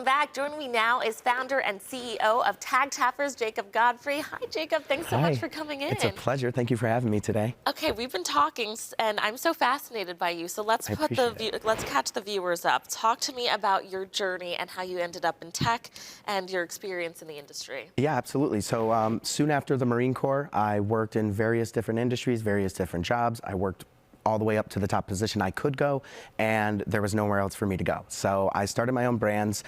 Welcome back. Joining me now is founder and CEO of Tag Tappers, Jacob Godfrey. Hi, Jacob. Thanks so much for coming in. It's a pleasure. Thank you for having me today. Okay, we've been talking, and I'm so fascinated by you. So let's catch the viewers up. Talk to me about your journey and how you ended up in tech and your experience in the industry. Yeah, absolutely. So soon after the Marine Corps, I worked in various different industries, various different jobs. I worked all the way up to the top position I could go, and there was nowhere else for me to go. So I started my own brands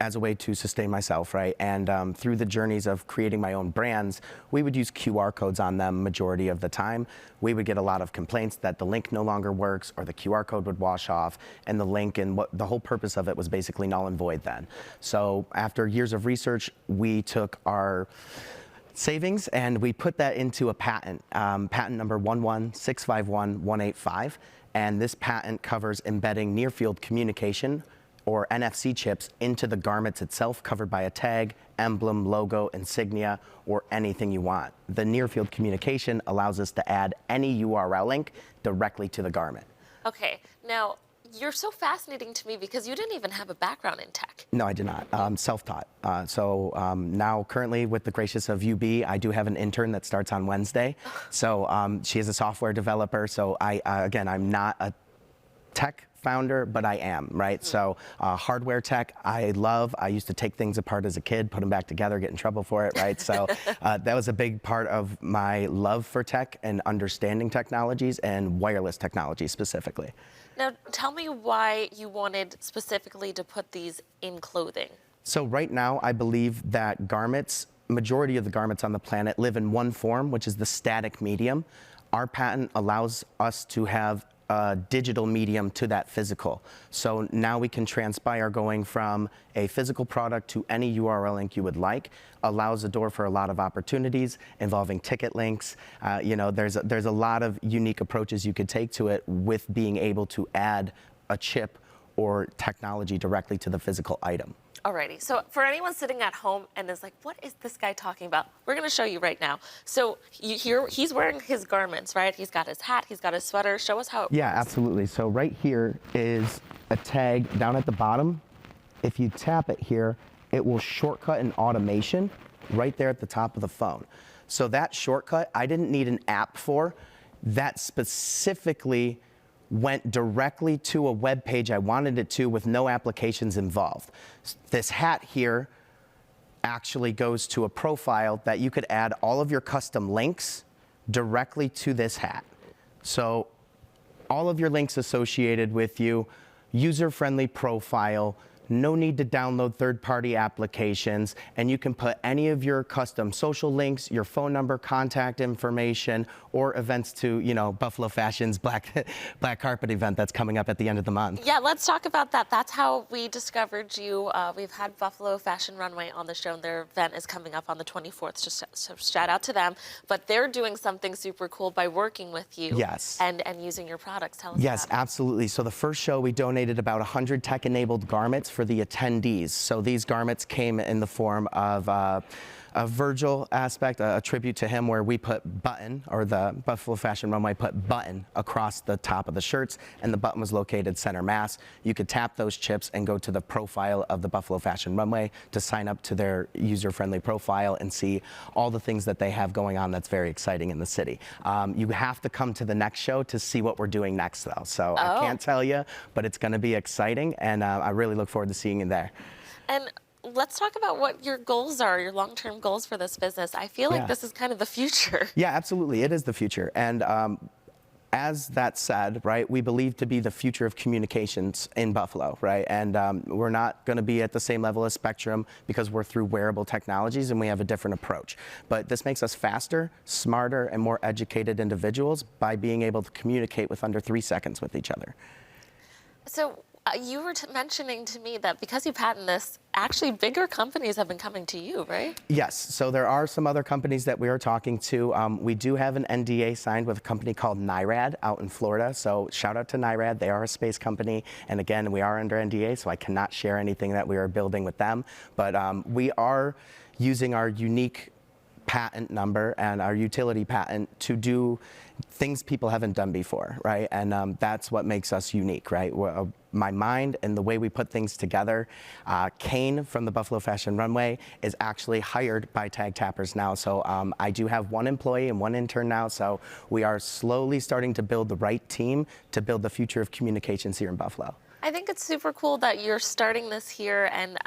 as a way to sustain myself, right? And through the journeys of creating my own brands, we would use QR codes on them majority of the time. We would get a lot of complaints that the link no longer works or the QR code would wash off, and the link and the whole purpose of it was basically null and void then. So after years of research, we took our savings and we put that into a patent, patent number 11651-185, and this patent covers embedding near-field communication or NFC chips into the garments itself, covered by a tag, emblem, logo, insignia, or anything you want. The near-field communication allows us to add any URL link directly to the garment. Okay, now you're so fascinating to me because you didn't even have a background in tech. No, I did not. Self-taught. Now, currently, with the gracious of UB, I do have an intern that starts on Wednesday. So she is a software developer. So again, I'm not a tech founder, but I am, right? So hardware tech, I used to take things apart as a kid, put them back together, get in trouble for it, right? So that was a big part of my love for tech and understanding technologies and wireless technology specifically. Now, tell me why you wanted specifically to put these in clothing. So right now, I believe that garments, majority of the garments on the planet live in one form, which is the static medium. Our patent allows us to have a digital medium to that physical. So now we can transpire going from a physical product to any URL link you would like. Allows the door for a lot of opportunities involving ticket links. There's a lot of unique approaches you could take to it with being able to add a chip or technology directly to the physical item. Alrighty, so for anyone sitting at home and is like, what is this guy talking about? We're gonna show you right now. So he's wearing his garments, right? He's got his hat, he's got his sweater. Show us how it works. Yeah, absolutely. So right here is a tag down at the bottom. If you tap it here, it will shortcut an automation right there at the top of the phone. So that shortcut, I didn't need an app for. That specifically went directly to a web page I wanted it to with no applications involved. This hat here actually goes to a profile that you could add all of your custom links directly to this hat. So all of your links associated with you, user-friendly profile, no need to download third-party applications, and you can put any of your custom social links, your phone number, contact information, or events to, Buffalo Fashion's Black Carpet event that's coming up at the end of the month. Yeah, let's talk about that. That's how we discovered you. We've had Buffalo Fashion Runway on the show, and their event is coming up on the 24th, so shout out to them. But they're doing something super cool by working with you. Yes. And using your products. Tell us Yes, about it. absolutely. So the first show, we donated about 100 tech-enabled garments for the attendees. So these garments came in the form of a Virgil aspect, a tribute to him, where we put button, or the Buffalo Fashion Runway put button across the top of the shirts, and the button was located center mass. You could tap those chips and go to the profile of the Buffalo Fashion Runway to sign up to their user-friendly profile and see all the things that they have going on that's very exciting in the city. You have to come to the next show to see what we're doing next, though. So I can't tell you, but it's going to be exciting, and I really look forward to seeing you there. And let's talk about what your goals are, your long-term goals for this business. I feel like this is kind of the future. Yeah, absolutely. It is the future. And as that said, right, we believe to be the future of communications in Buffalo, right? And we're not going to be at the same level as Spectrum because we're through wearable technologies and we have a different approach. But this makes us faster, smarter, and more educated individuals by being able to communicate with under 3 seconds with each other. So you were mentioning to me that because you patent this, actually bigger companies have been coming to you, right? Yes, so there are some other companies that we are talking to. We do have an NDA signed with a company called NIRAD out in Florida. So shout out to NIRAD, they are a space company. And again, we are under NDA, so I cannot share anything that we are building with them. But we are using our unique patent number and our utility patent to do things people haven't done before, right? And that's what makes us unique, right? my mind and the way we put things together. Kane from the Buffalo Fashion Runway is actually hired by Tag Tappers now. So I do have one employee and one intern now. So we are slowly starting to build the right team to build the future of communications here in Buffalo. I think it's super cool that you're starting this here, and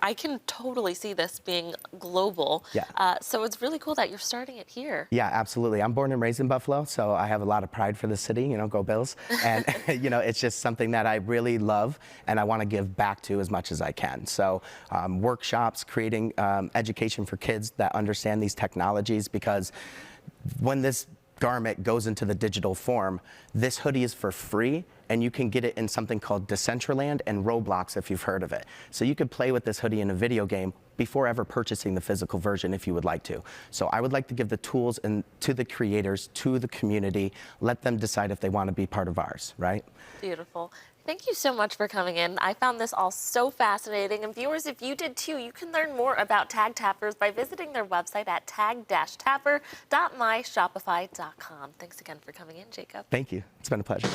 I can totally see this being global. Yeah. So it's really cool that you're starting it here. Yeah, absolutely. I'm born and raised in Buffalo, so I have a lot of pride for the city, you know, go Bills. And, you know, it's just something that I really love and I want to give back to as much as I can. So workshops, creating education for kids that understand these technologies, because when this garment goes into the digital form, this hoodie is for free, and you can get it in something called Decentraland and Roblox, if you've heard of it. So you could play with this hoodie in a video game before ever purchasing the physical version if you would like to. So I would like to give the tools to the creators, to the community, let them decide if they want to be part of ours, right? Beautiful. Thank you so much for coming in. I found this all so fascinating. And viewers, if you did too, you can learn more about Tag Tappers by visiting their website at tag-tapper.myshopify.com. Thanks again for coming in, Jacob. Thank you. It's been a pleasure.